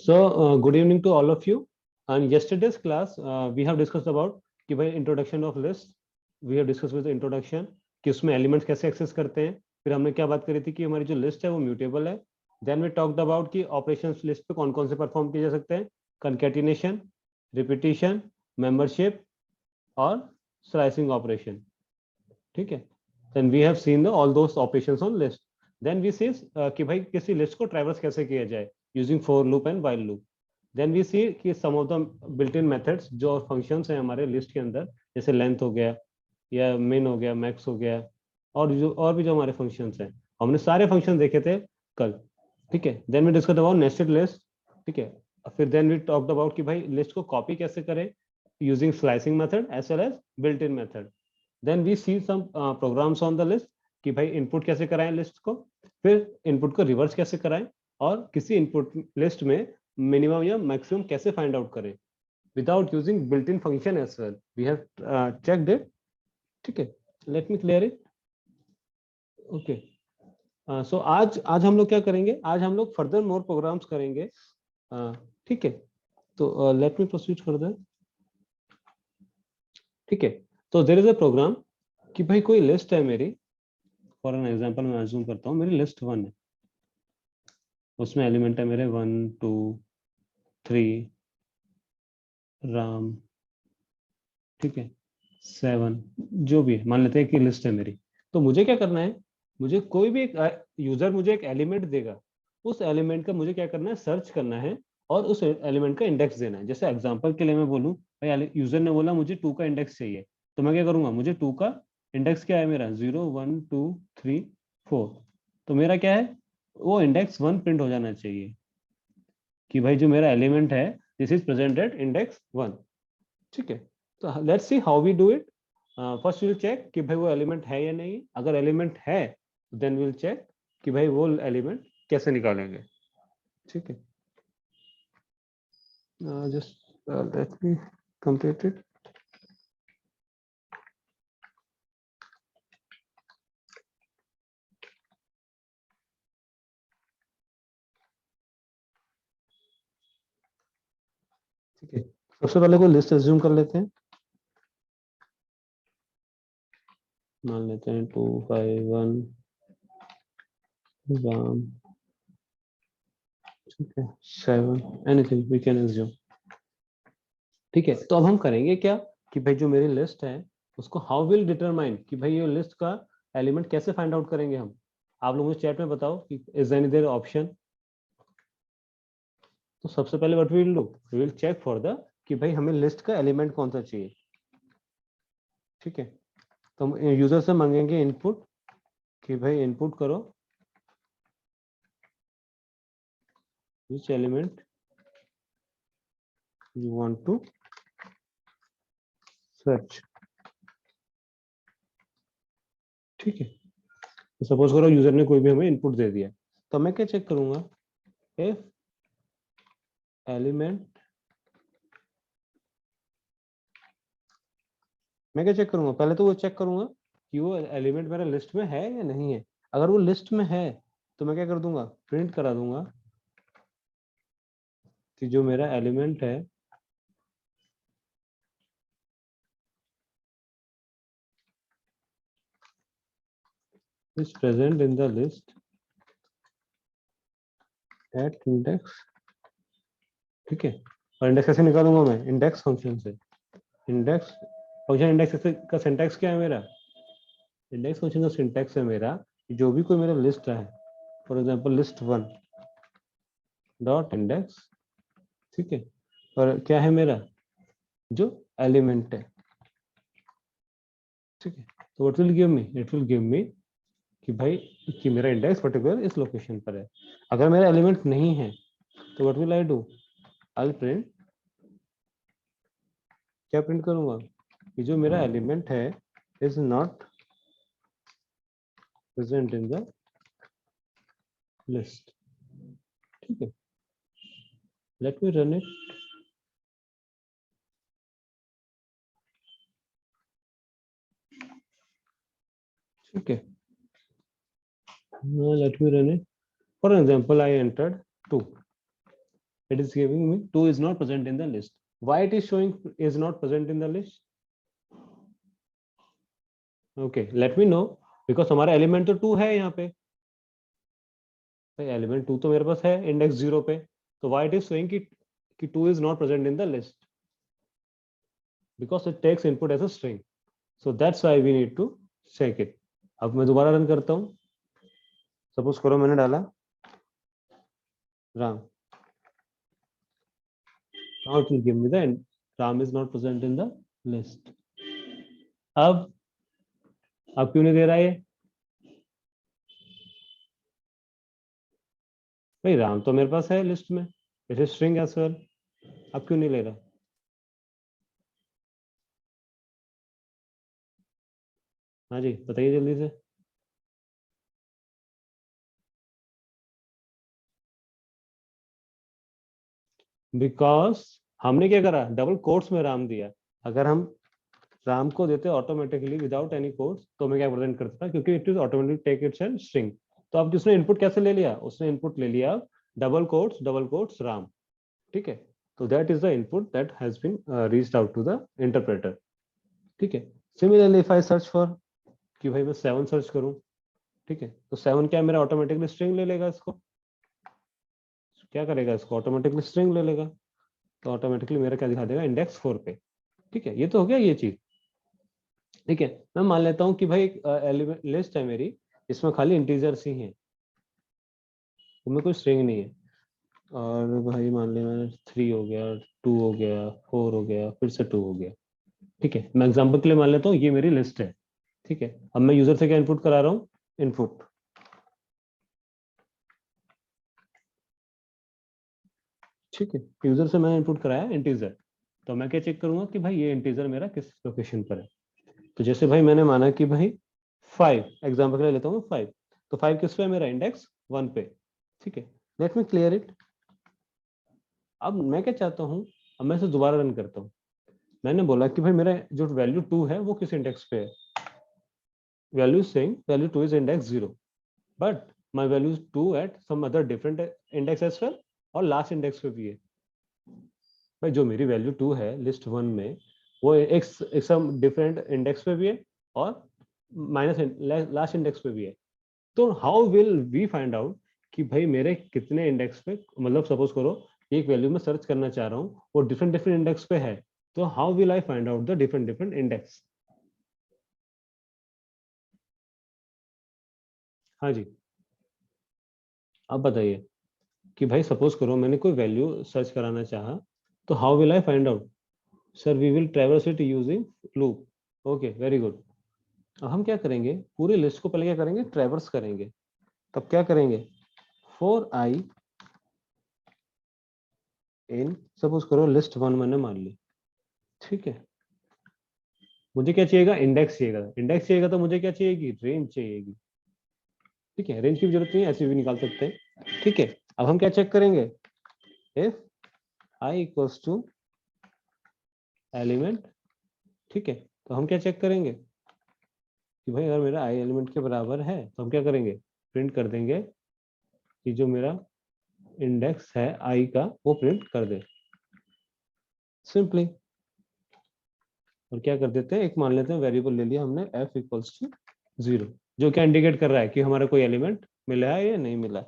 Good evening to all of you. And yesterday's class, we have discussed about कि भाई introduction of list. We have discussed with the introduction कि उसमें elements कैसे access करते हैं. फिर हमने क्या बात करी थी कि हमारी जो list है वो mutable है. Then we talked about कि operations list पे कौन कौन से perform किए जा सकते हैं. Concatenation, repetition, membership और slicing operation. ठीक है. Then we have seen all those operations on list. Then we see कि भाई किसी list को traverse कैसे किया जाए using for loop and while loop. Then we see कि some of the built-in methods जो functions हैं हमारे list के अंदर, जैसे length हो गया या min हो गया, max हो गया, और भी जो हमारे functions हैं, हमने सारे functions देखे थे कल. ठीक है. Then we discussed about nested list. ठीक है. फिर then we talked about कि भाई list को copy कैसे करें using slicing method as well as built-in method. Then we see some programs on the list कि भाई input कैसे कराएं list को, फिर input को reverse कैसे कराएं, और किसी input list में minimum या maximum कैसे find out करें without using built-in function as well. We have checked it. ठीक है. Let me clear it. Okay. So आज हम लोग क्या करेंगे, आज हम लोग further more programs करेंगे. ठीक है. तो let me proceed further. ठीक है. तो there is a program कि भाई कोई list है मेरी, फॉर एन एग्जाम्पल मैं अज्यूम करता हूँ मेरी लिस्ट 1 है, उसमें एलिमेंट है मेरे 1 2 3 राम, ठीक है, 7, जो भी है, मान लेते हैं कि लिस्ट है मेरी. तो मुझे क्या करना है, मुझे कोई भी एक यूजर मुझे एक एलिमेंट देगा, उस एलिमेंट का मुझे क्या करना है, सर्च करना है और उस एलिमेंट का इंडेक्स देना है. जैसे एग्जांपल के लिए मैं बोलूं भाई यूजर ने बोला मुझे 2 का इंडेक्स चाहिए, तो मैं क्या करूंगा, मुझे 2 का इंडेक्स क्या है मेरा 0 1 2 3 4, तो मेरा क्या है, वो इंडेक्स 1 प्रिंट हो जाना चाहिए कि भाई जो मेरा एलिमेंट है दिस इज प्रेजेंटेड इंडेक्स 1. ठीक है. तो let's see how we do it. First will check कि भाई वो एलिमेंट है या नहीं. अगर एलिमेंट है देन विल चेक कि भाई वो एलिमेंट कैसे निकालेंगे. ठीक है. Just let me complete it. ठीक है. सबसे पहले कोई लिस्ट एज्यूम कर लेते हैं. मान लेते हैं 2 5 1 राम, ठीक है, 7, एनीथिंग वी कैन एज्यूम. ठीक है. तो अब हम करेंगे क्या कि भाई जो मेरी लिस्ट है उसको हाउ विल डिटरमाइन कि भाई ये लिस्ट का एलिमेंट कैसे फाइंड आउट करेंगे हम. आप लोग मुझे चैट में बताओ कि इज एनी देयर ऑप्शन. तो सबसे पहले what we will do, we will check for the कि भाई हमें लिस्ट का एलिमेंट कौन सा चाहिए. ठीक है. तो हम यूजर से मांगेंगे इनपुट कि भाई इनपुट करो which element you want to search. ठीक है. तो सपोज करो यूजर ने कोई भी हमें इनपुट दे दिया, तो मैं क्या चेक करूंगा, इफ एलिमेंट, मैं क्या चेक करूंगा, पहले तो वो चेक करूंगा कि वो एलिमेंट मेरा लिस्ट में है या नहीं है. अगर वो लिस्ट में है तो मैं क्या कर दूंगा, प्रिंट करा दूंगा कि जो मेरा एलिमेंट है is present in the list at index. ठीक है. और इंडेक्स कैसे निकालूंगा मैं, इंडेक्स फंक्शन से. इंडेक्स फंक्शन, इंडेक्स का सिंटैक्स क्या है मेरा, इंडेक्स फंक्शन का सिंटैक्स है मेरा जो भी कोई मेरा लिस्ट है, for example list 1 dot index. ठीक है. और क्या है मेरा जो एलिमेंट है. ठीक है. तो what will give me, it will give me कि भाई कि मेरा इंडेक्स पर्टिकुलर इस लोकेशन पर है. अगर मेरा एलिमेंट नहीं है तो what will I do, I print, क्या प्रिंट करूंगा कि जो मेरा एलिमेंट है is not present in the list. ठीक है. Let me run it. ठीक है. Let me run it. For example I entered 2. It is giving me 2 is not present in the list. Why it is showing is not present in the list? Okay, let me know. Because हमारा element तो 2 है यहाँ पे, element 2 तो मेरे पास है index 0 पे, तो why it is showing कि 2 is not present in the list? Because it takes input as a string. So that's why we need to check it. अब मैं दोबारा रन करता हूँ. सपोज करो मैंने डाला Ram. Now it will give me the Ram is not present in the list. अब क्यों नहीं दे रहा है? भाई राम तो मेरे पास है लिस्ट में, it is string as well. अब क्यों नहीं ले रहा? हाँ जी बताइए जल्दी से. बिकॉज हमने क्या करा, डबल कोट्स में राम दिया. अगर हम राम को देते ऑटोमेटिकली विदाउट एनी कोट्स तो मैं क्या प्रेजेंट करता था, क्योंकि it is automatic take its and string. तो अब जिसने इनपुट कैसे ले लिया, उसने इनपुट ले लिया डबल कोट्स राम. ठीक है, तो that is the input that has been reached out to the interpreter. ठीक है, similarly if I search for कि भाई मैं 7 सर्च करूं, ठीक है, तो 7 क्या मेरा ऑटोमेटिकली स्ट्रिंग ले लेगा, इसको क्या करेगा, इसको ऑटोमेटिकली स्ट्रिंग ले लेगा. तो ऑटोमेटिकली मेरा क्या दिखा देगा, इंडेक्स 4 पे. ठीक है, ये तो हो गया ये चीज. ठीक है, मैं मान लेता हूँ कि भाई एलिमेंट लिस्ट है मेरी, इसमें खाली इंटीजर्स ही हैं, उसमें कोई स्ट्रिंग नहीं है. और भाई मान लिया मैंने 3 हो गया, 2 हो गया, 4 हो गया, फिर से 2 हो गया. ठीक है, मैं एग्जांपल के लिए मान लेता हूँ ये मेरी लिस्ट है. ठीक है, अब मैं यूजर से क्या इनपुट करा रहा हूँ, इनपुट. ठीक है, यूजर से मैंने इनपुट कराया इंटीजर. तो मैं क्या चेक करूंगा कि भाई ये इंटीजर मेरा किस लोकेशन पर है. तो जैसे भाई मैंने माना कि भाई 5, एग्जाम्पल के लिए लेता हूँ 5. तो 5 किस पे है, मेरा इंडेक्स 1 पे. ठीक है, लेट मी क्लियर इट. अब मैं क्या चाहता हूँ, अब मैं इसे दोबारा रन करता हूँ. मैंने बोला कि भाई मेरा जो वैल्यू 2 है वो किस इंडेक्स पे है. Value saying value 2 is index 0, but my value 2 at some other different index as well, और लास्ट इंडेक्स पे भी है. भाई जो मेरी वैल्यू 2 है लिस्ट 1 में, वो एक सम डिफरेंट इंडेक्स पे भी है और माइनस लास्ट इंडेक्स पे भी है. तो how will we find out कि भाई मेरे कितने इंडेक्स पे, मतलब सपोज करो एक वैल्यू में सर्च करना चाह रहा हूँ, वो डिफरेंट डिफरेंट इंडेक्स पे है. तो how will I find out the different different index? हाँ जी, अब बताइए कि भाई सपोज करो मैंने कोई वैल्यू सर्च कराना चाहा, तो how will I find out? Sir we will traverse it using loop. Okay, very good. अब हम क्या करेंगे, पूरी लिस्ट को पहले क्या करेंगे, ट्रैवर्स करेंगे. तब क्या करेंगे, फॉर आई इन, सपोज करो लिस्ट 1 मैंने मान ली. ठीक है, मुझे क्या चाहिएगा, इंडेक्स चाहिएगा. इंडेक्स चाहिएगा तो मुझे क्या चाहिएगी, रेंज चाहिएगी. ठीक है, रेंज की भी जरूरत नहीं है, ऐसे भी निकाल सकते हैं. ठीक है, अब हम क्या चेक करेंगे, if I equals to element. ठीक है, तो हम क्या चेक करेंगे कि भाई अगर मेरा आई एलिमेंट के बराबर है तो हम क्या करेंगे, प्रिंट कर देंगे कि जो मेरा इंडेक्स है आई का वो प्रिंट कर दे सिंपली. और क्या कर देते हैं, एक मान लेते हैं वेरिएबल ले लिया हमने f इक्वल्स टू 0, जो क्या इंडिकेट कर रहा है कि हमारा कोई एलिमेंट मिला है या नहीं मिला.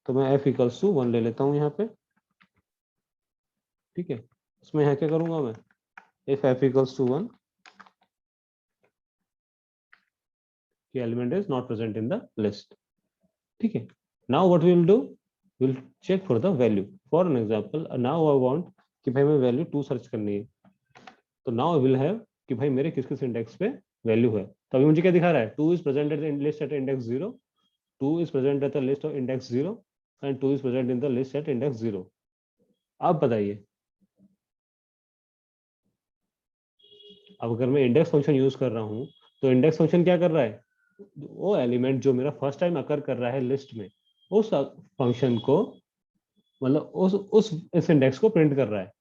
तो मैं f इक्वल्स टू 1 ले लेता हूँ यहाँ पे. ठीक है, उसमें यहाँ क्या करूंगा मैं, if f इक्वल्स टू 1 कि element is not present in the list. ठीक है, now what we will do, will check for the value. For an example now I want कि भाई मैं वैल्यू 2 सर्च करनी है. तो नाउ आई विल हैव कि भाई मेरे किस किस इंडेक्स पे वैल्यू है. तो अभी मुझे क्या दिखा रहा है, 2 इज present in list at index 0, 2 is present at the list of index 0 and 2 is present in the list at index 0. आप बताइए, अब अगर मैं इंडेक्स फंक्शन यूज कर रहा हूं तो इंडेक्स फंक्शन क्या कर रहा है, वो एलिमेंट जो मेरा फर्स्ट टाइम अकर कर रहा है लिस्ट में, उस फंक्शन को, मतलब उस इस इंडेक्स को प्रिंट कर रहा है.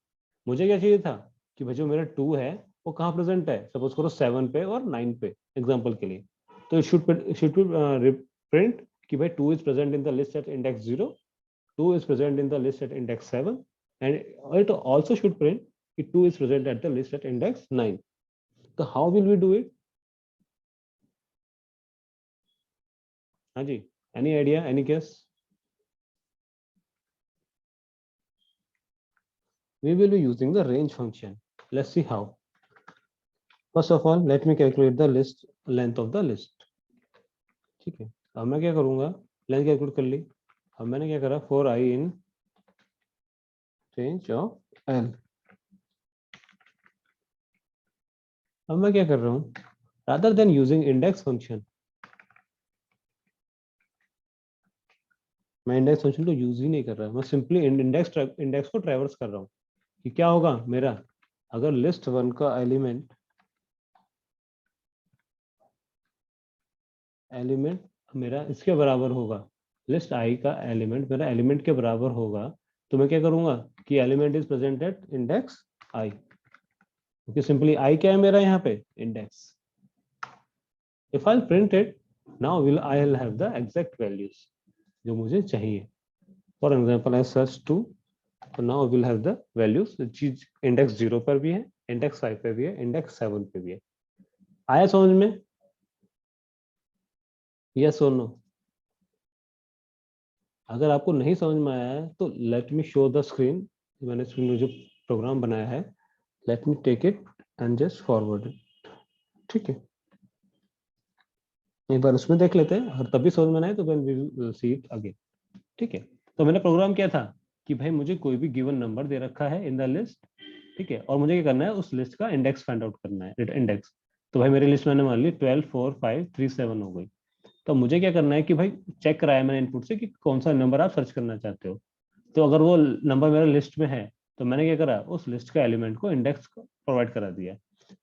मुझे क्या चाहिए था कि भाई जो मेरा 2 है वो कहाँ प्रेजेंट है, सपोज करो 7 पे और 9 पे एग्जांपल के लिए. तो शुड प्रिंट कि भाई 2 is present in the list at index 0, 2 is present in the list at index 7 and it also should print कि 2 is present at the list at index 9. So how will we do it? हाँ जी, any idea, any guess? We will be using the range function. Let's see how. First of all, let me calculate the list length of the list. ठीक है, अब मैं क्या करूंगा, length calculate कर ली. अब मैंने क्या करा, for I in range of L. अब मैं क्या कर रहा हूँ, rather than using index function, मैं इंडेक्स फंक्शन को यूज ही नहीं कर रहा, मैं सिंपली इंडेक्स को ट्रैवर्स कर रहा हूँ कि क्या होगा मेरा, अगर लिस्ट 1 का एलिमेंट मेरा इसके बराबर होगा, लिस्ट आई का एलिमेंट मेरा एलिमेंट के बराबर होगा, तो मैं क्या करूंगा कि element is present at index आई, क्योंकि सिंपली आई क्या है मेरा यहाँ पे, index. If I print it now will I will have the exact values जो मुझे चाहिए. फॉर एग्जांपल आई सर्च 2, तो now will have the values, चीज इंडेक्स 0 पर भी है, इंडेक्स 5 पे भी है, इंडेक्स 7 पे भी है. आया समझ में? यस और नो? अगर आपको नहीं समझ में आया है तो let me show the screen. मैंने स्क्रीन में जो प्रोग्राम बनाया है, let me take it and just forward it. ठीक है, एक बार उसमें देख लेते हैं, और तभी समझ में आए तो then we will see it again. ठीक है, तो मैंने प्रोग्राम किया था कि भाई मुझे कोई भी गिवन नंबर दे रखा है इन द लिस्ट. ठीक है, और मुझे क्या करना है, उस लिस्ट का इंडेक्स फाइंड आउट करना है, इंडेक्स. तो भाई मेरी लिस्ट मैंने मान ली 12 4 5 3 7 हो गई. तो मुझे क्या करना है कि भाई चेक कराया मैंने इनपुट से कि कौन सा नंबर आप सर्च करना चाहते हो. तो अगर वो नंबर मेरा लिस्ट में है, तो मैंने क्या करा, उस लिस्ट का एलिमेंट को इंडेक्स प्रोवाइड करा दिया.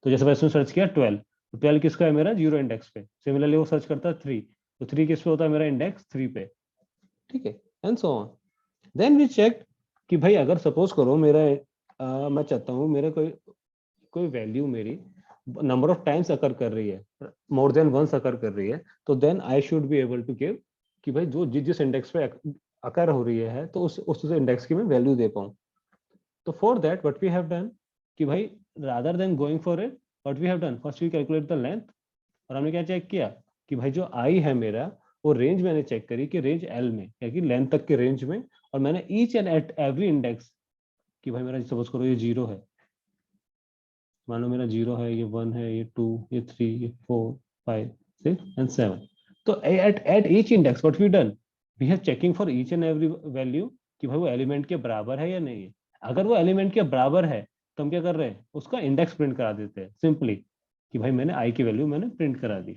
तो जैसे इसमें सर्च किया 12, तो 12 किसका है मेरा, 0 इंडेक्स पे. सिमिलरली वो सर्च करता है 3, तो 3 किस पे होता है मेरा, इंडेक्स 3 पे. ठीक है, and so on. Then we check कि भाई अगर सपोज करो मेरा मैं चाहता हूँ मेरे कोई वैल्यू मेरी नंबर ऑफ टाइम्स अकर कर रही है, मोर देन वंस अकर कर रही है, तो then I should be able to give कि भाई जो जिस इंडेक्स पे अकर हो रही है तो उस इंडेक्स की मैं वैल्यू दे पाऊँ. तो for that what we have done कि भाई rather than going for it, what we have done, first we calculate the length. और हमने क्या चेक किया कि भाई जो आई है मेरा, वो रेंज मैंने चेक करी कि रेंज एल में, या कि लेंथ तक के रेंज में. और मैंने each and at every index कि भाई मेरा सपोज करो ये 0 है, मान लो मेरा 0 है, ये 1 है, ये 2, ये 3, ये 4 5 6 एंड 7. तो at each index what we done, we have checking for each and every value कि भाई वो एलिमेंट के बराबर है या नहीं है. अगर वो एलिमेंट के बराबर है तो हम क्या कर रहे हैं, उसका इंडेक्स प्रिंट करा देते हैं सिंपली कि भाई मैंने आई की वैल्यू मैंने प्रिंट करा दी.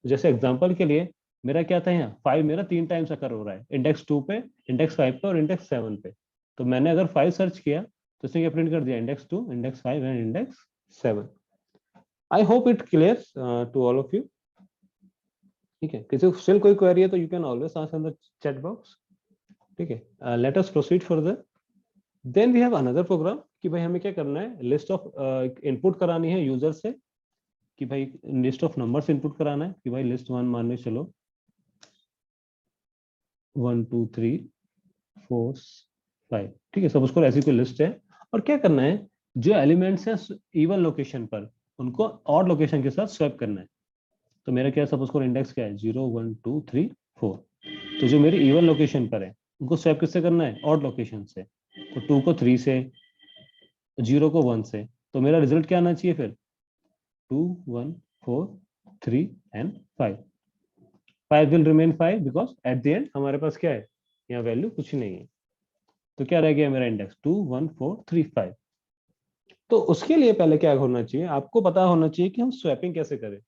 जैसे एग्जांपल के लिए मेरा क्या था, यहाँ 5 मेरा 3 टाइम्स अकर हो रहा है, इंडेक्स 2 पे, इंडेक्स 5 पे और इंडेक्स 7 पे. तो मैंने अगर 5 सर्च किया तो इसने क्या प्रिंट कर दिया, index 2, index 5 and index 7. I hope it clear to all of you. ठीक है, किसी को स्टिल कोई क्वेरी है तो you can always ask in the chat box. ठीक है, let us proceed further. Then we have another program कि भाई हमें क्या करना है, लिस्ट ऑफ इनपुट करानी है यूजर से कि भाई लिस्ट ऑफ नंबर्स इनपुट कराना है कि भाई लिस्ट 1 मानने चलो 1 2 3 4 5. ठीक है, सपोज करो ऐसी कोई लिस्ट है, और क्या करना है, जो एलिमेंट्स हैं इवन लोकेशन पर उनको ऑड लोकेशन के साथ स्वैप करना है. तो मेरा क्या, सपोज करो इंडेक्स क्या है, 0 1 2 3 4. तो जो मेरी इवन लोकेशन पर है उनको स्वैप किससे करना है, ऑड लोकेशन से. तो 2 को 3 से, 0 को 1 से. तो मेरा रिजल्ट क्या आना चाहिए फिर, 2 1 4 3 and 5. 5 will remain 5 because at the end हमारे पास क्या है, यहाँ वैल्यू कुछ नहीं है. तो क्या रह गया मेरा इंडेक्स 2 1 4 3 5. तो उसके लिए पहले क्या होना चाहिए, आपको पता होना चाहिए कि हम स्वैपिंग कैसे करें.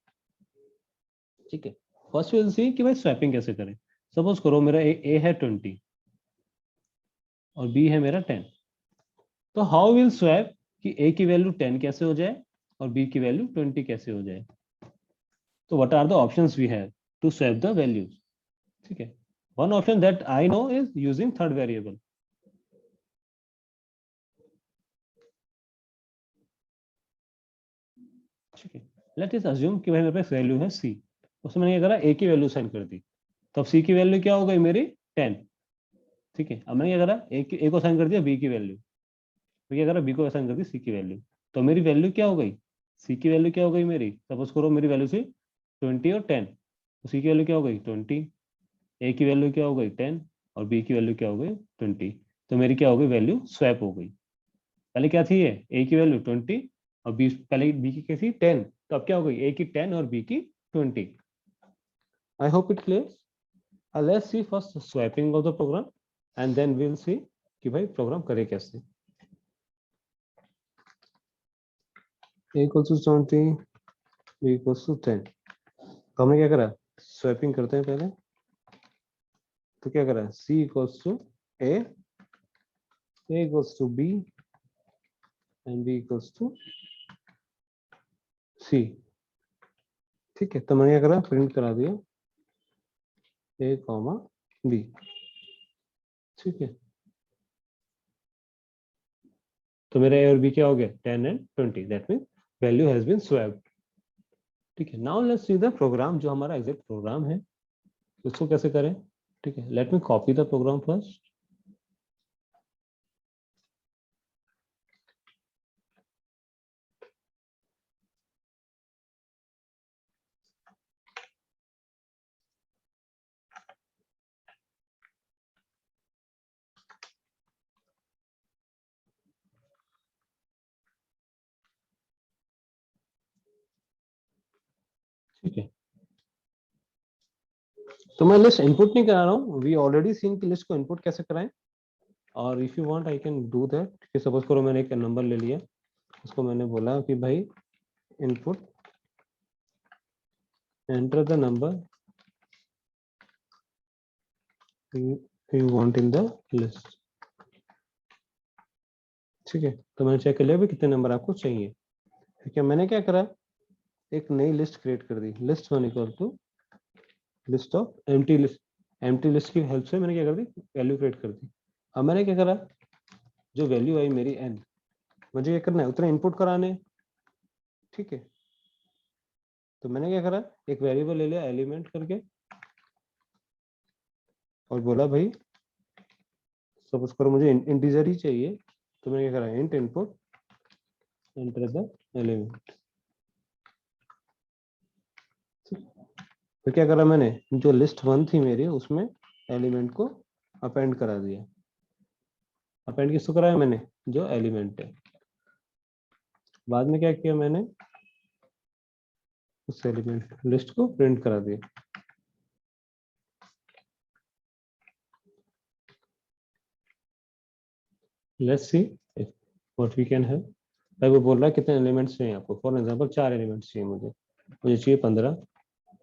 ठीक है, फर्स्ट विल सी कि भाई स्वैपिंग कैसे करें. सपोज करो मेरा ए है 20 और बी है मेरा 10. तो हाउ विल स्वैप कि ए की वैल्यू 10 कैसे हो जाए और बी की वैल्यू 20 कैसे हो जाए. तो what are the options we have to swap the values. ठीक है, one option that I know is using third variable. ठीक है, लेट इज अज्यूम कि भाई मेरे पास वैल्यू है सी, उसमें मैंने क्या करा, ए की वैल्यू सेंड कर दी. तब सी की वैल्यू क्या हो गई मेरी 10. ठीक है, अब मैंने क्या करा, ए को असाइन कर दिया बी की वैल्यू, तो क्या करा, बी को असाइन कर दी सी की वैल्यू। तो मेरी वैल्यू क्या हो गई, सी की वैल्यू क्या हो गई मेरी, सपोज करो मेरी वैल्यू थी 20 और 10, तो सी की वैल्यू क्या हो गई 20, ए की वैल्यू क्या हो गई 10 और बी की वैल्यू क्या हो गई 20। तो मेरी क्या हो गई, वैल्यू स्वैप हो गई। पहले क्या थी, ये ए की वैल्यू 20 और बी, पहले बी की क्या थी 10, तो अब क्या हो गई, ए की 10 और बी की 20। I hope it clear. Let's see first swapping of the program and then we will see कि भाई प्रोग्राम करे कैसे। a equals to 20, b equals to 10। तो हमने क्या करा, स्वैपिंग करते हैं पहले। तो क्या करा, c equals to a equals to b and b equals to c। ठीक है, तो मैंने क्या करा, प्रिंट करा दिया a कॉमा b। ठीक है, तो मेरा a और b क्या हो गया 10 and 20, that mean value has been swapped. ठीक है, now let's see the program, जो हमारा एग्जैक्ट प्रोग्राम है उसको कैसे करें। ठीक है, let me copy the program first. ठीक है, तो मैं लिस्ट इनपुट नहीं करा रहा हूँ, वी ऑलरेडी सीन की लिस्ट को इनपुट कैसे कराएं। और if you want I can do that, कि सपोज करो मैंने एक नंबर ले लिया, उसको मैंने बोला कि भाई input enter the number you want in the list. ठीक है, तो मैंने चेक कर लिया भी कितने नंबर आपको चाहिए। ठीक है, मैंने क्या करा, एक नई लिस्ट क्रिएट कर दी, list one equal to list of empty list. Empty list की हेल्प से मैंने क्या कर दी, वैल्यू क्रिएट कर दी। अब मैंने क्या करा, जो वैल्यू आई मेरी n, मुझे क्या करना है, उतना इनपुट कराने। ठीक है, तो मैंने क्या करा, एक वेरिएबल ले लिया एलिमेंट करके और बोला भाई सपोज करो मुझे इंटीजर ही चाहिए, तो मैंने क्या करा, int input enter the element. तो क्या करा मैंने, जो लिस्ट वन थी मेरी उसमें एलिमेंट को अपेंड करा दिया। अपेंड किसको कराया मैंने, जो एलिमेंट है। बाद में क्या किया मैंने, उस एलिमेंट लिस्ट को प्रिंट करा दिया। Let's see what we can have. भाई वो बोल रहा है कितने एलिमेंट्स चाहिए आपको, फॉर एग्जांपल 4 एलिमेंट्स चाहिए मुझे, चाहिए 15,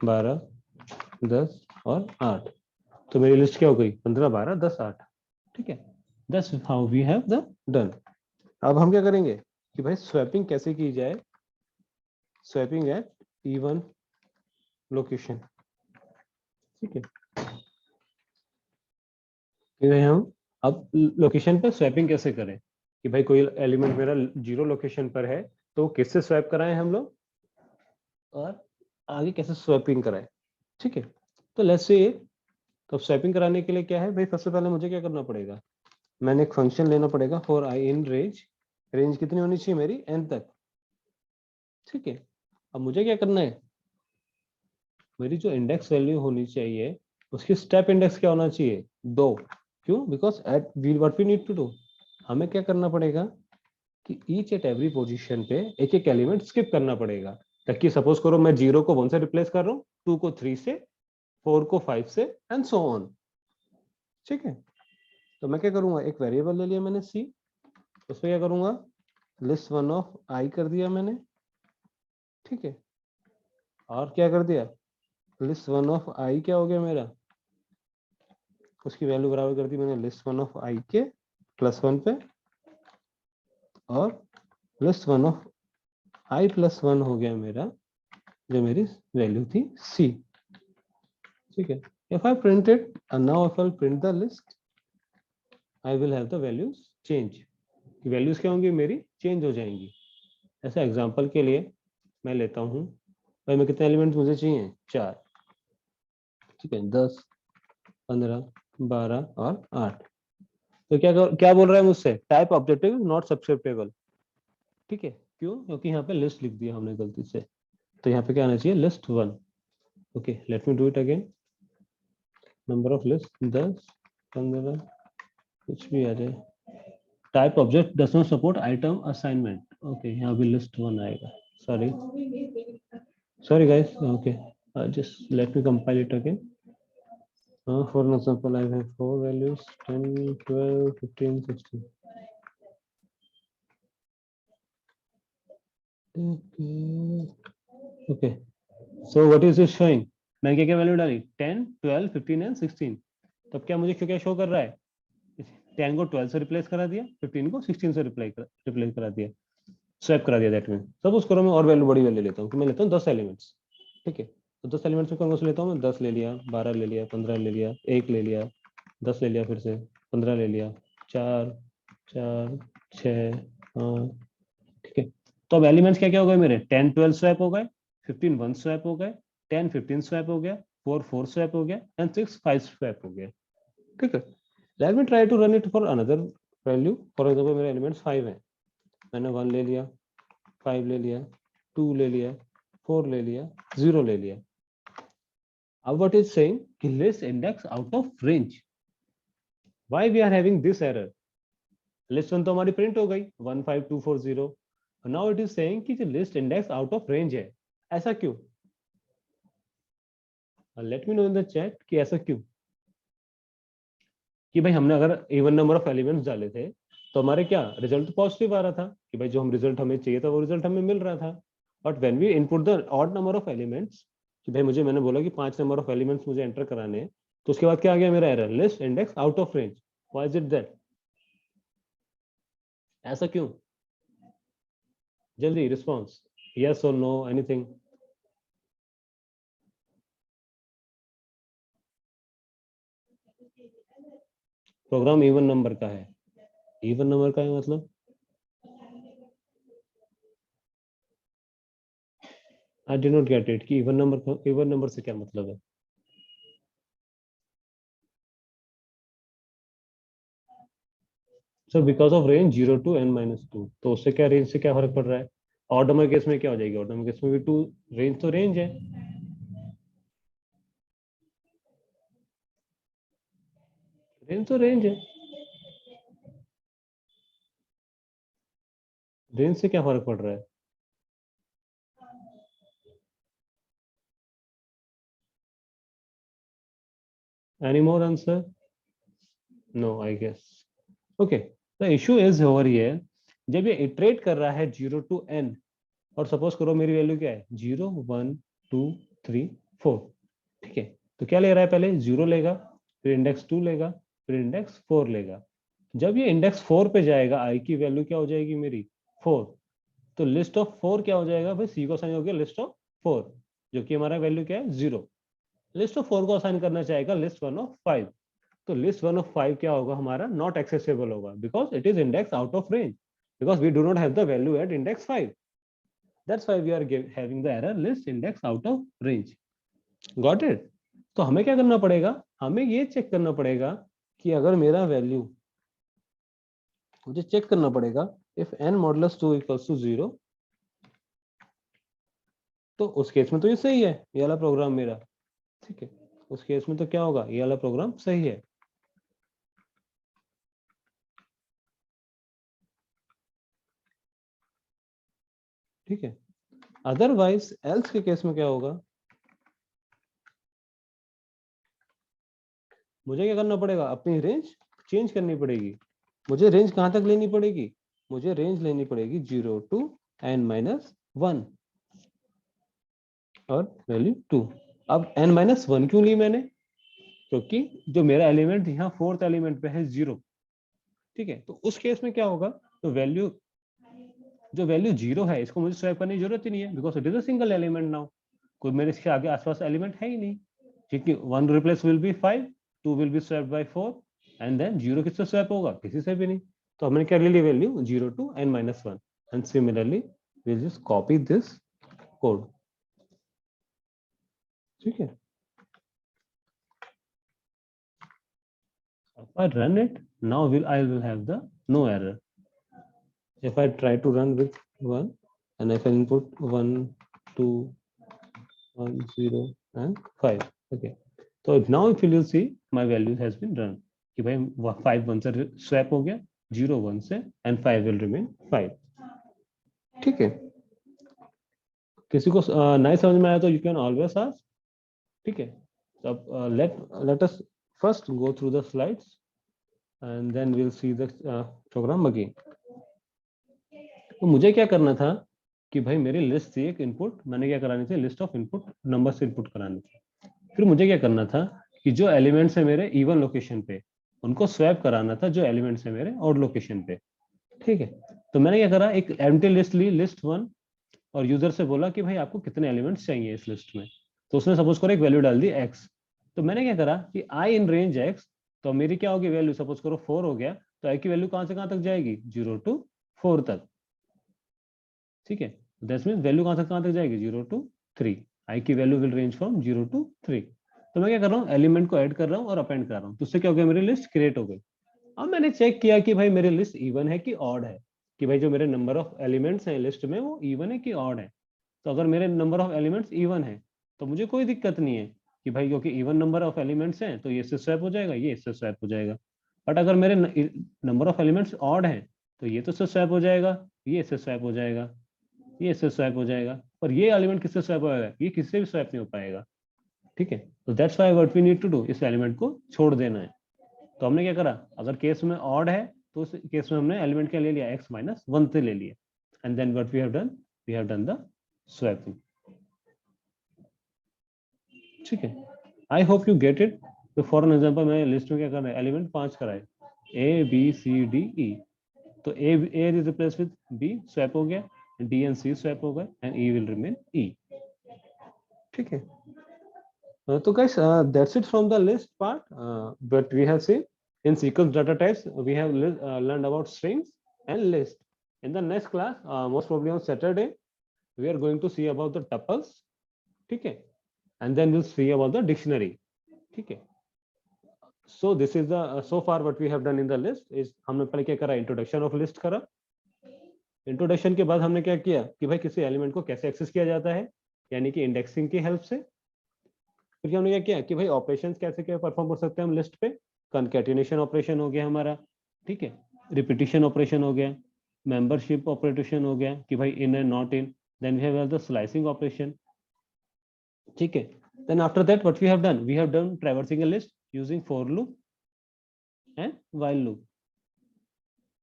12, 10 और 8। तो मेरी लिस्ट क्या हो गई, 15, 12, 10, 8। ठीक है, that's how we have the done. अब हम क्या करेंगे कि भाई स्वैपिंग कैसे की जाए, स्वैपिंग एट इवन लोकेशन। ठीक है, कि भाई हम अब लोकेशन पर स्वैपिंग कैसे करें, कि भाई कोई एलिमेंट मेरा 0 लोकेशन पर है तो किससे स्वैप कराएं हम लोग, और आगे कैसे स्वैपिंग कराएं। ठीक है, तो लेट्स से, तो स्वैपिंग कराने के लिए क्या है भाई, सबसे पहले मुझे क्या करना पड़ेगा, मैंने एक फंक्शन लेना पड़ेगा for I in range. Range कितनी होनी चाहिए मेरी, n तक। ठीक है, अब मुझे क्या करना है, मेरी जो इंडेक्स वैल्यू होनी चाहिए उसकी स्टेप इंडेक्स क्या होना चाहिए, 2। क्यों, because at we what we need to do, हमें क्या करना पड़ेगा कि ईच एट एवरी पोजीशन पे एक एक एलिमेंट स्किप करना पड़ेगा, ताकि सपोज करो मैं 0 को 1 से रिप्लेस कर रहा हूँ, 2 को 3 से, 4 को 5 से एंड सो ऑन। ठीक है, तो मैं क्या करूंगा, एक वेरिएबल ले लिया मैंने c, उसमें क्या करूंगा, लिस्ट वन ऑफ आई कर दिया मैंने। ठीक है, और क्या कर दिया, लिस्ट वन ऑफ आई क्या हो गया मेरा, उसकी वैल्यू बराबर कर दी मैंने लिस्ट वन ऑफ आई के +1 पे, और लिस्ट वन ऑफ आई +1 हो गया मेरा, जो मेरी वैल्यू थी सी। ठीक है, if I print it and now if I'll print the list, I will have the values change। Values क्या होंगी मेरी, चेंज हो जाएंगी। ऐसा एग्जांपल के लिए मैं लेता हूँ, भाई मैं कितने एलिमेंट मुझे चाहिए, 4। ठीक है, 10, 15, 12 और 8। तो क्या बोल रहा है मुझसे, टाइप ऑब्जेक्टिव नॉट सब्सक्रिप्टेबल। ठीक है, क्यों? क्योंकि यहाँ पे लिस्ट लिख दिया हमने गलती से, तो यहाँ पे क्या आना चाहिए, list 1। Okay, let me do it again. Number of list 10, 15, कुछ भी आ जाए। Type object does not support item assignment. Okay, यहाँ भी लिस्ट 1 आएगा। Sorry sorry guys. Okay, just let me compile it again. For example, I have 4 values, 10, 12, 15, 16. Okay. So what is it showing? मैं क्या क्या value डाली, 10, 12, 15 and 16। तब क्या मुझे क्या शो कर रहा है, 10 को 12 से रिप्लेस करा दिया, 15 को 16 से रिप्लेस करा दिया, स्वैप करा दिया। दैट मीन सपोज करो मैं और वैल्यू, बड़ी वैल्यू लेता हूँ, तो मैं लेता हूँ 10 एलिमेंट्स। ठीक है, तो 10 एलिमेंट्स में कौन सा लेता हूँ मैं, 10 ले लिया, 12 ले लिया, 15 ले लिया, 1 ले लिया, 10 ले लिया, फिर से 15 ले लिया, 4, 4, 6, 5। ठीक है, तो अब एलिमेंट्स क्या क्या हो गए मेरे, 10, 12 स्वैप हो गए, 15, 1 स्वैप हो गए, 10, 15 स्वैप हो गया, 4, 4 स्वैप हो गया, एंड 6, 5 स्वैप हो गया। ठीक है, let me try to run it for another value. For example मेरे एलिमेंट्स 5 है, मैंने 1 ले लिया, 5 ले लिया, 2 ले लिया, 4 ले लिया, 0 ले लिया। अब व्हाट इज सेइंग कि list index out of range. Why we are having this error? List 1 तो हमारी प्रिंट हो गई 15240। नाउ इट इज सेइंग कि list index out of range है। ऐसा क्यों? Let me know in the chat कि ऐसा क्यों। कि भाई हमने अगर इवन नंबर ऑफ एलिमेंट्स डाले थे तो हमारे क्या रिजल्ट पॉजिटिव आ रहा था, कि भाई जो हम रिजल्ट हमें चाहिए था वो रिजल्ट हमें मिल रहा था। But when we input the odd number of elements, कि भाई मैंने बोला कि 5 नंबर ऑफ एलिमेंट्स मुझे एंटर कराने हैं, तो उसके बाद क्या आ गया मेरा error, list index out of range. Why is it that? ऐसा क्यों? जल्दी रिस्पॉन्स, यस और no, anything. Program even number का है, इवन नंबर का है मतलब I did not get it कि इवन नंबर से क्या मतलब है। Sir because of range 0 to n-2, तो उससे क्या, रेंज से क्या फर्क पड़ रहा है? ऑड नंबर केस में क्या हो जाएगी, ऑड नंबर केस में भी 2, रेंज तो रेंज है। रेंज तो रेंज है, रेंज से क्या फर्क पड़ रहा है? Any more answer? No I guess. Okay, the issue is over here, जब ये इटरेट कर रहा है 0 टू n, और सपोज करो मेरी वैल्यू क्या है, 0, 1, 2, 3, 4। ठीक है, तो क्या ले रहा है, पहले 0 लेगा, फिर इंडेक्स 2 लेगा, फिर इंडेक्स 4 लेगा। जब ये इंडेक्स 4 पे जाएगा, आई की वैल्यू क्या हो जाएगी मेरी, 4। तो लिस्ट ऑफ 4 क्या हो जाएगा भाई, सी को असाइन हो गया लिस्ट ऑफ 4, जो कि हमारा वैल्यू क्या है, 0। लिस्ट ऑफ 4 को असाइन करना चाहेगा लिस्ट 1 ऑफ 5। तो लिस्ट 1 ऑफ 5 क्या होगा हमारा, नॉट एक्सेसिबल होगा, because it is index out of range, because we do not have the value at index 5. That's why we are having the error list index out of range. Got it? तो हमें क्या करना पड़ेगा, हमें ये check करना पड़ेगा कि अगर मेरा वैल्यू, मुझे चेक करना पड़ेगा if n modulus 2 equals to 0, तो उस केस में तो ये सही है, ये वाला प्रोग्राम मेरा। ठीक है, उस केस में तो क्या होगा, ये वाला प्रोग्राम सही है। ठीक है, अदरवाइज एल्स के केस में क्या होगा, मुझे क्या करना पड़ेगा, अपनी रेंज चेंज करनी पड़ेगी। मुझे रेंज कहां तक लेनी पड़ेगी, मुझे रेंज लेनी पड़ेगी 0 टू n-1 और वैल्यू 2। अब n-1 क्यों ली मैंने, क्योंकि जो मेरा एलिमेंट यहाँ फोर्थ एलिमेंट पे है 0। ठीक है, तो उस केस में क्या होगा, तो वैल्यू, जो वैल्यू 0 है इसको मुझे स्वैप करने की जरूरत ही नहीं है, because it is a single element now, कोई मेरे इसके आगे आसपास एलिमेंट है ही नहीं। ठीक है, 1 replace will be 5, 2 will be swapped by 4, and then 0 किससे स्वैप होगा, किसी से भी नहीं। तो हमने क्या ले ली value 0 to n-1, and similarly we'll just copy this code. ठीक है, if I run it, now I will have the no error. If I try to run with 1 and if I input 1 2 1 0 and 5, okay, so now if you will see my value has been run कि भाई 5 1 से swap हो गया, 0 1 से, and 5 will remain 5. ठीक है, किसी को नहीं समझ में आया तो यू कैन ऑलवेज आस्क. ठीक है, तो अब let us first go through the slides and then we'll see the program again. तो मुझे क्या करना था कि भाई मेरी लिस्ट थी एक इनपुट, मैंने क्या करानी थी, list of input numbers input करानी थी. फिर मुझे क्या करना था कि जो एलिमेंट्स है मेरे इवन लोकेशन पे उनको स्वैप कराना था जो एलिमेंट्स है मेरे ऑड लोकेशन पे. ठीक है, तो मैंने क्या करा, एक एम्प्टी लिस्ट ली, लिस्ट 1, और यूजर से बोला कि भाई आपको कितने एलिमेंट्स चाहिए इस लिस्ट में. तो उसने सपोज करो एक वैल्यू डाल दी x. तो मैंने क्या करा कि i इन रेंज x, तो मेरी क्या होगी वैल्यू, सपोज करो 4 हो गया, तो i की वैल्यू कहां से कहां तक जाएगी, 0 to 4 तक. ठीक है, दैट्स मींस वैल्यू कहां से कहां तक जाएगी, 0 to 3. i की value will range from 0 to 3. तो मैं क्या कर रहा हूँ, एलिमेंट को ऐड कर रहा हूँ और अपेंड कर रहा हूँ, तो उससे क्या हो गया, मेरी लिस्ट क्रिएट हो गई. अब मैंने चेक किया कि भाई मेरी लिस्ट इवन है कि ऑड है, कि भाई जो मेरे नंबर ऑफ एलिमेंट्स हैं लिस्ट में वो इवन है कि ऑड है. तो अगर मेरे नंबर ऑफ एलिमेंट्स इवन है तो मुझे कोई दिक्कत नहीं है कि भाई क्योंकि इवन नंबर ऑफ एलिमेंट्स हैं तो ये इससे स्वैप हो जाएगा, ये इससे स्वैप हो जाएगा. बट अगर मेरे नंबर ऑफ एलिमेंट्स ऑड है तो ये तो इससे स्वैप हो जाएगा, ये इससे स्वैप हो जाएगा, ये इससे स्वैप हो जाएगा, पर ये एलिमेंट किससे स्वैप होगा, ये किससे भी स्वैप नहीं हो पाएगा. ठीक है, तो that's why what we need to do, इस एलिमेंट को छोड़ देना है. तो हमने क्या करा, अगर केस में ऑड है तो उस केस में हमने एलिमेंट क्या ले लिया, x माइनस 1 से ले लिया, and then what we have done the swapping. ठीक है, I hope you get it. तो फॉर एग्जांपल मैं लिस्ट में क्या कर रहा है, एलिमेंट 5 कराए, A B C D E. तो A is replace with B, swap हो गया, डी एंड सी स्वैप हो गए, and E will remain E. ठीक है, तो guys, that's it from the list part. But we have seen in sequence data types we have learned about strings and list. In the next class, most probably on Saturday, we are going to see about the tuples. ठीक है, and then we'll see about the dictionary. ठीक है, so this is the so far what we have done in the list is हमने पहले क्या करा, introduction of list करा. Introduction के बाद हमने क्या किया कि भाई किसी एलिमेंट को कैसे एक्सेस किया जाता है, यानी कि इंडेक्सिंग की हेल्प से. फिर हमने क्या किया कि भाई ऑपरेशंस कैसे क्या परफॉर्म कर सकते हैं हम लिस्ट पे, कंकैटिनेशन ऑपरेशन हो गया हमारा. ठीक है, रिपीटिशन ऑपरेशन हो गया, मेंबरशिप ऑपरेशन हो गया कि भाई in and not in, then we have the slicing operation. ठीक है, then after that what we have done traversing a list using for loop and while loop.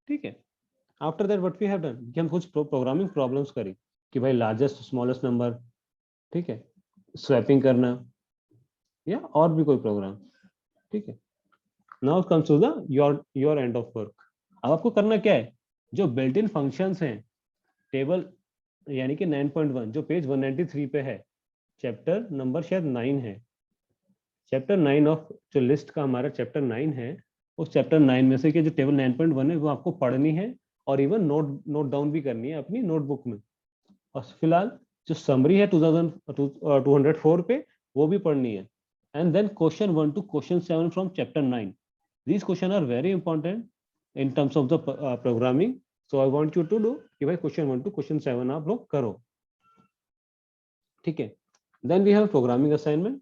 ठीक है, after that what we have done कि हम कुछ programming problems करी कि भाई लार्जेस्ट स्मॉलेस्ट नंबर, ठीक है, स्वैपिंग करना या और भी कोई प्रोग्राम. ठीक है, now comes to the your end of work. अब आपको करना क्या है, जो बिल्ट इन फंक्शंस हैं टेबल यानी कि 9.1 जो पेज 193 पे है, चैप्टर नंबर शायद 9 है, चैप्टर 9 ऑफ जो लिस्ट का हमारा चैप्टर 9 है, उस चैप्टर 9 में से कि जो टेबल 9.1 है वो आपको पढ़नी है और इवन नोट डाउन भी करनी है अपनी नोटबुक में. और फिलहाल जो समरी है 2204 पे वो भी पढ़नी है. And then question 1 to question 7 from chapter 9. These questions are very important in terms of the programming. So I want you to do कि भाई क्वेश्चन 1 टू क्वेश्चन 7 आप लोग करो. ठीक है, then we have programming assignment.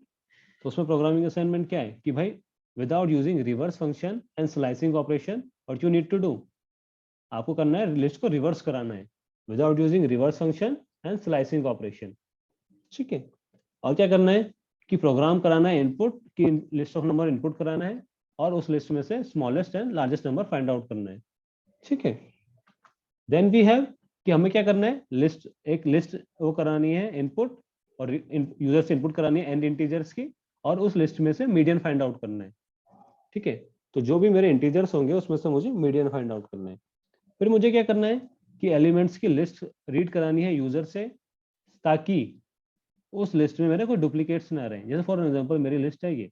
तो उसमें programming assignment क्या है कि भाई without using reverse function and slicing operation what you need to do, आपको करना है लिस्ट को रिवर्स कराना है without using reverse function and slicing operation. ठीक है, और क्या करना है कि प्रोग्राम कराना है इनपुट की लिस्ट ऑफ नंबर इनपुट कराना है और उस लिस्ट में से smallest and largest number find out करना है. ठीक है, देन वी हैव कि हमें क्या करना है, एक लिस्ट वो करानी है इनपुट और यूजर से इनपुट करानी है एंड इंटीजर्स की, और उस लिस्ट में से मीडियन फाइंड आउट करना है. ठीक है, तो जो भी मेरे इंटीजर्स होंगे उसमें से मुझे मीडियन फाइंड आउट करना है. फिर मुझे क्या करना है कि एलिमेंट्स की लिस्ट रीड करानी है यूजर से ताकि उस लिस्ट में मेरे कोई डुप्लीकेट्स ना रहे. जैसे फॉर एग्जांपल मेरी लिस्ट है ये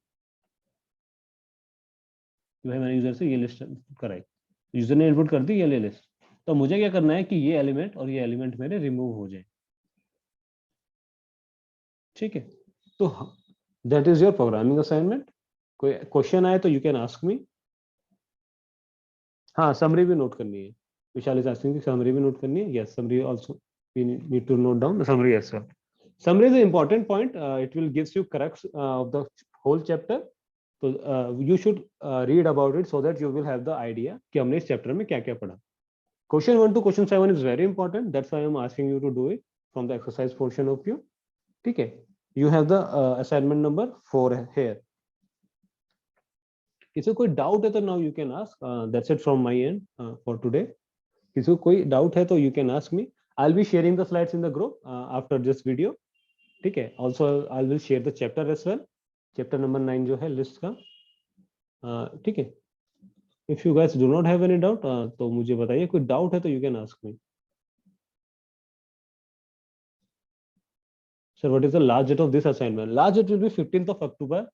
कि भाई मैंने यूजर से ये लिस्ट कराई, यूजर ने इनपुट कर दी ये ले लिस्ट, तो मुझे क्या करना है कि ये एलिमेंट और ये एलिमेंट मेरे रिमूव हो जाए. ठीक है, तो that is your programming assignment. कोई क्वेश्चन आए तो यू कैन आस्क मी. हाँ समरी भी नोट करनी है. विशाल इज आस्किंग कि समरी भी नोट करनी है. Yes summary also we need to note down the summary as well. Summary is an important point. It will gives you crux of the whole chapter. So you should read about it so that you will have the idea कि हमने इस chapter में क्या क्या पढ़ा. Question 1 to question 7 is very important. That's why I am asking you to do it from the exercise portion of you. ठीक है. You have the assignment number 4 here. किसी को कोई डाउट है तो now you can ask. That's it from my end for today. किसी को कोई डाउट है तो you can ask me. I'll be sharing the slides in the group after this video. ठीक है. Also I will share the chapter as well. Chapter number 9 जो है list का. ठीक है. If you guys do not have any doubt तो मुझे बताइए. कोई डाउट है तो you can ask me. Sir, what is the last date of this assignment? Last date will be 15th of October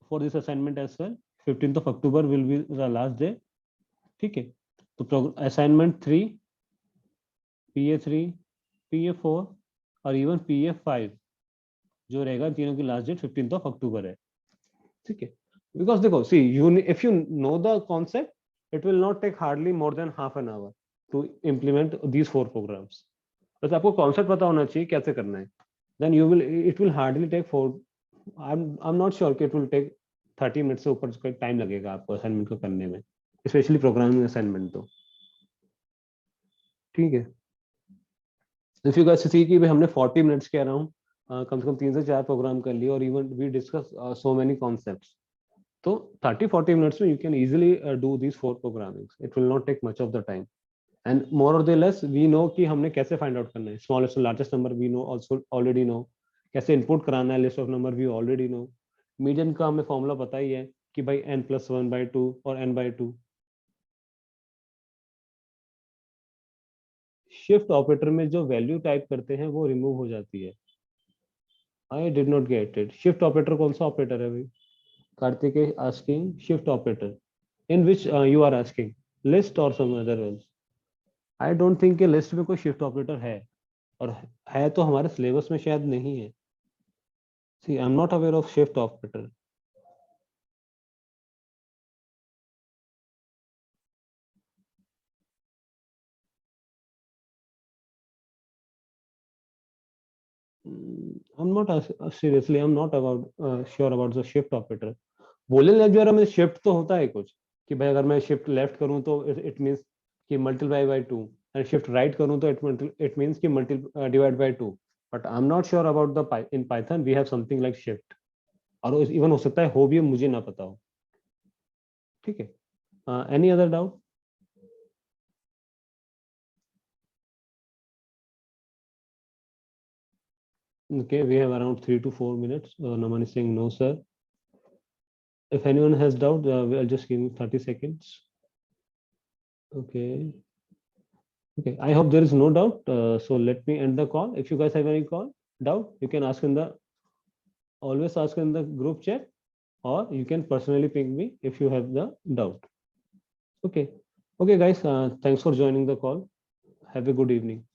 for this assignment as well. 15th of October will be the last day. ठीक है. तो assignment 3, PA3, PA4 और even PA5 जो रहेगा तीनों की last date 15th of October है. ठीक है. Because देखो see if you know the concept it will not take hardly more than half an hour to implement these 4 programs. बस आपको कॉन्सेप्ट पता होना चाहिए कैसे करना है. Then you will it will hardly take 4. I'm not sure कि it will take 30 minute से ऊपर का टाइम लगेगा आपको असाइनमेंट को करने में, स्पेशली प्रोग्रामिंग असाइनमेंट. तो ठीक है. इफ यू गाइस सी कि भाई हमने 40 मिनट्स के अराउंड कम से कम 3 से 4 प्रोग्राम कर लिए और even we discuss so many concepts. तो 30-40 मिनट्स में you can easily do this 4 programmings. It will not take much of the time and more और लेस वी नो कि हमने कैसे फाइंड आउट करना है. Smallest to largest number we know also already know. कैसे input कराना है list of number we already know. Median का हमें फॉर्मूला पता ही है कि भाई n+1/2 और n/2. शिफ्ट ऑपरेटर में जो वैल्यू टाइप करते हैं वो रिमूव हो जाती है. I did not get it. Shift operator कौन सा ऑपरेटर है भाई? Kartik asking shift operator in which you are asking list और some other values. I don't think कि लिस्ट में कोई शिफ्ट ऑपरेटर है, और है तो हमारे सिलेबस में शायद नहीं है. See I am not aware of shift operator. I'm not seriously I'm not about sure about the shift operator. Boolean algebra में शिफ्ट तो होता है कुछ कि भाई अगर मैं शिफ्ट लेफ्ट करूं तो इट मींस कि multiply by 2 and shift right करूं तो इट मींस कि divide by 2. But I am not sure about the in Python we have something like shift, और इवन हो सकता है हो भी मुझे ना पता हो. ठीक है. Any other doubt? Okay, we have around 3 to 4 minutes. Naman is saying no, sir. If anyone has doubt, I'll just give him 30 seconds. Okay. Okay. I hope there is no doubt. So let me end the call. If you guys have any doubt, you can always ask in the group chat, or you can personally ping me if you have the doubt. Okay. Okay, guys. Thanks for joining the call. Have a good evening.